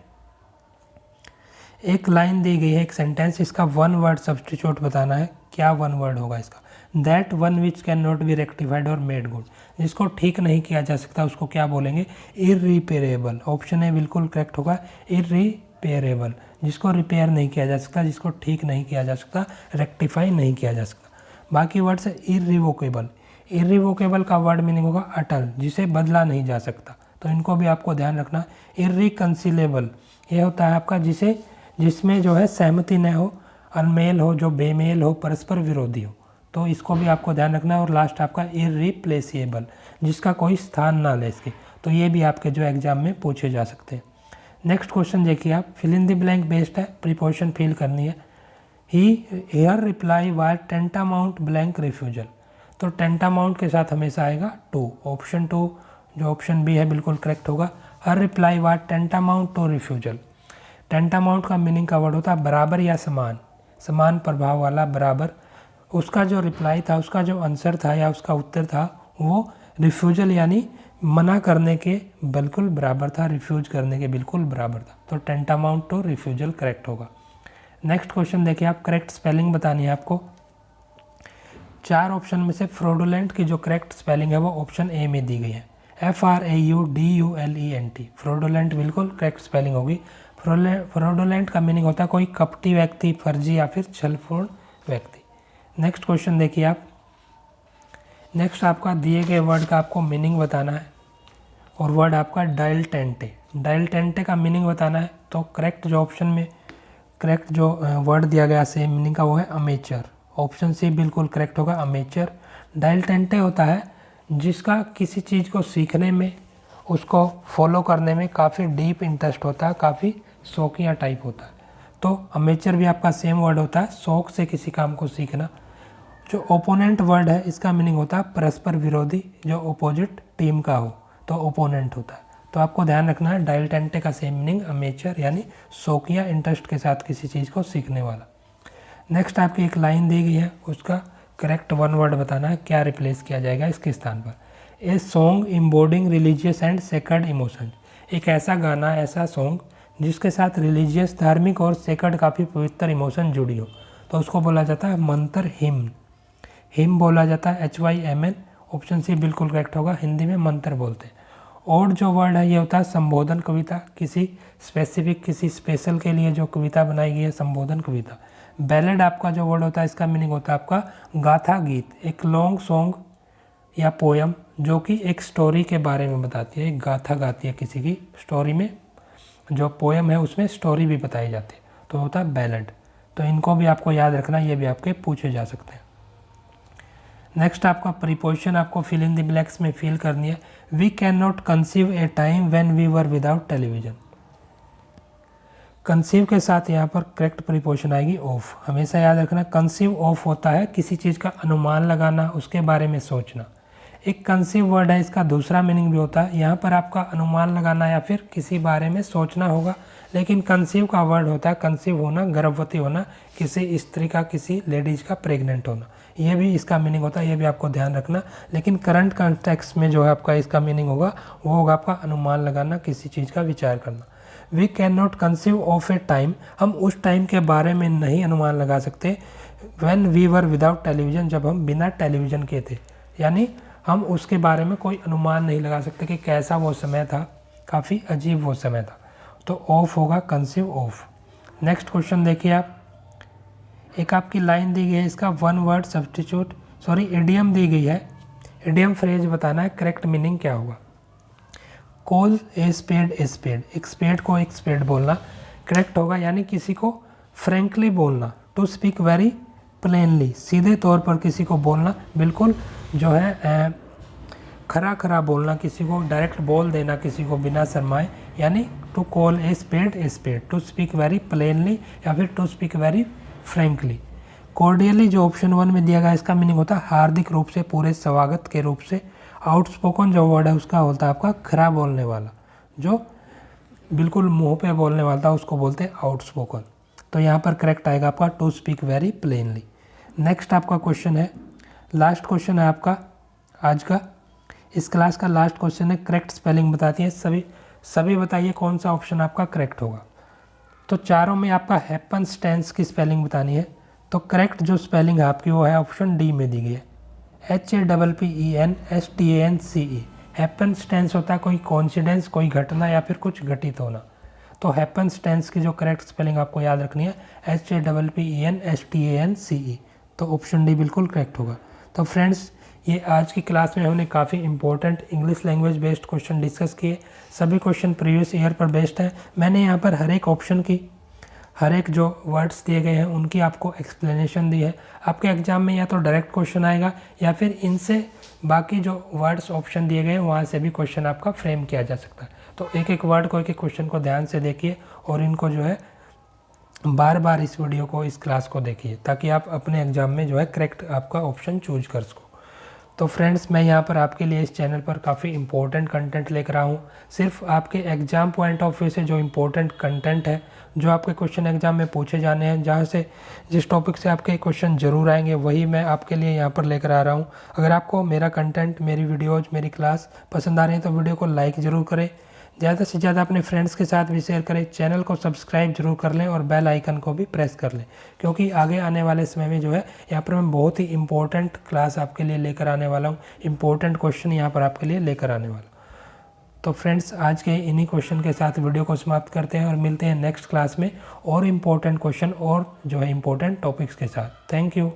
एक लाइन दी गई है, एक सेंटेंस, इसका वन वर्ड सब्स्टिट्यूट बताना है। क्या वन वर्ड होगा इसका? That one which can not be rectified और मेड गुड, जिसको ठीक नहीं किया जा सकता उसको क्या बोलेंगे? इर्रिपेरेबल। ऑप्शन ए बिल्कुल करेक्ट होगा, इर्रिपेरेबल, जिसको रिपेयर नहीं किया जा सकता, जिसको ठीक नहीं किया जा सकता, रेक्टिफाई नहीं किया जा सकता। बाकी वर्ड्स है इर्रिवोकेबल। इर्रिवोकेबल का वर्ड मीनिंग होगा अटल, जिसे बदला नहीं जा सकता, तो इनको भी आपको ध्यान रखना। इर्रिकंसिलेबल ये होता है आपका जिसमें जो है सहमति न हो, अनमेल हो, जो बेमेल हो, परस्पर विरोधी हो, तो इसको भी आपको ध्यान रखना है। और लास्ट आपका इर्रिप्लेसेबल, जिसका कोई स्थान ना ले इसके, तो ये भी आपके जो एग्जाम में पूछे जा सकते हैं। नेक्स्ट क्वेश्चन देखिए आप, fill in the blank based है, प्रीपोजिशन फिल करनी है। Here reply was tantamount blank refusal. तो टेंटामाउंट के साथ हमेशा आएगा टू, ऑप्शन टू जो ऑप्शन बी है बिल्कुल करेक्ट होगा। Her reply was tantamount to refusal. Tantamount का मीनिंग का वर्ड होता है बराबर या समान, समान प्रभाव वाला, बराबर। उसका जो रिप्लाई था, उसका जो आंसर था या उसका उत्तर था वो रिफ्यूजल यानी मना करने के बिल्कुल बराबर था, रिफ्यूज करने के बिल्कुल बराबर था। तो टेंटामाउंट टू रिफ्यूजल करेक्ट होगा। नेक्स्ट क्वेश्चन देखिए आप, करेक्ट स्पेलिंग बतानी है आपको। 4 ऑप्शन में से फ्रॉडुलेंट की जो करेक्ट स्पेलिंग है वो ऑप्शन ए में दी गई है, FRAUDULENT। फ्रॉडुलेंट बिल्कुल करेक्ट स्पेलिंग होगी। फ्रॉडुलेंट का मीनिंग होता है कोई कपटी व्यक्ति, फर्जी या फिर छलपूर्ण व्यक्ति। नेक्स्ट क्वेश्चन देखिए आप। नेक्स्ट आपका दिए गए वर्ड का आपको मीनिंग बताना है और वर्ड आपका डाइलटेंटे। डाइलटेंटे का मीनिंग बताना है तो करेक्ट जो ऑप्शन में करेक्ट जो वर्ड दिया गया सेम मीनिंग का वो है अमेचर। ऑप्शन सी बिल्कुल करेक्ट होगा, अमेचर। डाइलटेंटे होता है जिसका किसी चीज़ को सीखने में, उसको फॉलो करने में काफ़ी डीप इंटरेस्ट होता है, काफ़ी शौकिया टाइप होता है। तो अमेचर भी आपका सेम वर्ड होता है, शौक से किसी काम को सीखना। जो ओपोनेंट वर्ड है इसका मीनिंग होता है परस्पर विरोधी, जो अपोजिट टीम का हो तो ओपोनेंट होता है। तो आपको ध्यान रखना है डाइलटेंटे का सेम मीनिंग अमेचर यानी शौकिया इंटरेस्ट के साथ किसी चीज़ को सीखने वाला। नेक्स्ट आपकी एक लाइन दी गई है, उसका करेक्ट वन वर्ड बताना है, क्या रिप्लेस किया जाएगा इसके स्थान पर। A song embodying religious and sacred emotion. एक ऐसा गाना, ऐसा सॉन्ग जिसके साथ रिलीजियस, धार्मिक और सेक्रेड काफ़ी पवित्र इमोशन जुड़ी हो तो उसको बोला जाता है मंत्र, हिम्न। हिम बोला जाता है HYMN। ऑप्शन सी बिल्कुल करेक्ट होगा, हिंदी में मंत्र बोलते हैं। और जो वर्ड है ये होता है संबोधन कविता, किसी स्पेसिफिक, किसी स्पेशल के लिए जो कविता बनाई गई है, संबोधन कविता। बैलेड आपका जो वर्ड होता है इसका मीनिंग होता है आपका गाथा गीत, एक लॉन्ग सॉन्ग या पोयम जो कि एक स्टोरी के बारे में बताती है, एक गाथा गाती है किसी की स्टोरी में, जो पोयम है उसमें स्टोरी भी बताई जाती है तो होता है बैलेड। तो इनको भी आपको याद रखना, ये भी आपके पूछे जा सकते हैं। नेक्स्ट आपका प्रीपोजिशन आपको फिल इन द ब्लैंक्स में फिल करनी है। We can not conceive a time when we were without television. Conceive के साथ यहाँ पर करेक्ट प्रीपोजिशन आएगी ऑफ। हमेशा याद रखना कंसीव ऑफ होता है किसी चीज़ का अनुमान लगाना, उसके बारे में सोचना। एक कंसीव वर्ड है, इसका दूसरा मीनिंग भी होता है, यहाँ पर आपका अनुमान लगाना या फिर किसी बारे में सोचना होगा। लेकिन कंसीव का वर्ड होता है कंसीव होना, गर्भवती होना, किसी स्त्री का, किसी लेडीज का प्रेग्नेंट होना, ये भी इसका मीनिंग होता है, ये भी आपको ध्यान रखना। लेकिन करंट कॉन्टेक्स्ट में जो है आपका इसका मीनिंग होगा वो होगा आपका अनुमान लगाना, किसी चीज़ का विचार करना। We can not conceive of a time, हम उस टाइम के बारे में नहीं अनुमान लगा सकते when we were without television, जब हम बिना टेलीविज़न के थे, यानी हम उसके बारे में कोई अनुमान नहीं लगा सकते कि कैसा वो समय था, काफ़ी अजीब वो समय था। तो ऑफ होगा कंसीव ऑफ। नेक्स्ट क्वेश्चन देखिए आप। एक आपकी लाइन दी गई है, इसका वन वर्ड सब्स्टिट्यूट इडियम दी गई है। इडियम फ्रेज बताना है, करेक्ट मीनिंग क्या होगा। कॉल ए स्पेड, एक स्पेड को एक स्पेड बोलना करेक्ट होगा, यानी किसी को फ्रेंकली बोलना। टू स्पीक वेरी प्लेनली, सीधे तौर पर किसी को बोलना, बिल्कुल जो है खरा खरा बोलना, किसी को डायरेक्ट बोल देना किसी को बिना शर्माए, यानी to call a spade, to speak very plainly या फिर to speak very frankly. Cordially जो ऑप्शन 1 में दिया गया इसका मीनिंग होता है हार्दिक रूप से, पूरे स्वागत के रूप से। आउटस्पोकन जो वर्ड है उसका होता है आपका खरा बोलने वाला, जो बिल्कुल मुंह पे बोलने वाला था उसको बोलते हैं आउटस्पोकन। तो यहाँ पर करेक्ट आएगा आपका to speak very plainly. Next आपका क्वेश्चन है, लास्ट क्वेश्चन है आपका आज का, इस क्लास का लास्ट क्वेश्चन है, करेक्ट स्पेलिंग बताती है सभी बताइए कौन सा ऑप्शन आपका करेक्ट होगा। तो चारों में आपका हैपन्स टेंस की स्पेलिंग बतानी है। तो करेक्ट जो स्पेलिंग है आपकी वो है ऑप्शन डी में दी गई है, HAPPENSTANCE। हैपन्स टेंस होता है कोई कॉन्सिडेंस, कोई घटना या फिर कुछ घटित होना। तो हैपन्स टेंस की जो करेक्ट स्पेलिंग आपको याद रखनी है HAPPENSTANCE। तो ऑप्शन डी बिल्कुल करेक्ट होगा। तो फ्रेंड्स ये आज की क्लास में हमने काफ़ी important English language based question discuss किए। सभी क्वेश्चन प्रीवियस ईयर पर बेस्ड हैं। मैंने यहाँ पर हर एक ऑप्शन की, हर एक जो वर्ड्स दिए गए हैं उनकी आपको एक्सप्लेनेशन दी है। आपके एग्जाम में या तो डायरेक्ट क्वेश्चन आएगा या फिर इनसे बाकी जो वर्ड्स ऑप्शन दिए गए हैं वहाँ से भी क्वेश्चन आपका फ्रेम किया जा सकता है। तो एक एक वर्ड को, एक एक क्वेश्चन को ध्यान से देखिए और इनको जो है बार बार इस वीडियो को, इस क्लास को देखिए ताकि आप अपने एग्ज़ाम में जो है करेक्ट आपका ऑप्शन चूज कर सको। तो फ्रेंड्स, मैं यहाँ पर आपके लिए इस चैनल पर काफ़ी इंपॉर्टेंट कंटेंट लेकर आया हूँ। सिर्फ आपके एग्ज़ाम पॉइंट ऑफ व्यू से जो इंपॉर्टेंट कंटेंट है, जो आपके क्वेश्चन एग्ज़ाम में पूछे जाने हैं, जहाँ से जिस टॉपिक से आपके क्वेश्चन ज़रूर आएंगे, वही मैं आपके लिए यहाँ पर लेकर आ रहा हूँ। अगर आपको मेरा कंटेंट, मेरी वीडियोज़, मेरी क्लास पसंद आ रही है तो वीडियो को लाइक ज़रूर करें, ज़्यादा से ज़्यादा अपने फ्रेंड्स के साथ भी शेयर करें, चैनल को सब्सक्राइब जरूर कर लें और बेल आइकन को भी प्रेस कर लें, क्योंकि आगे आने वाले समय में जो है यहाँ पर मैं बहुत ही इंपॉर्टेंट क्लास आपके लिए लेकर आने वाला हूँ, इंपॉर्टेंट क्वेश्चन यहाँ पर आपके लिए लेकर आने वाला हूँ। तो फ्रेंड्स, आज के इन्हीं क्वेश्चन के साथ वीडियो को समाप्त करते हैं और मिलते हैं नेक्स्ट क्लास में और इम्पोर्टेंट क्वेश्चन और जो है इम्पोर्टेंट टॉपिक्स के साथ। Thank you.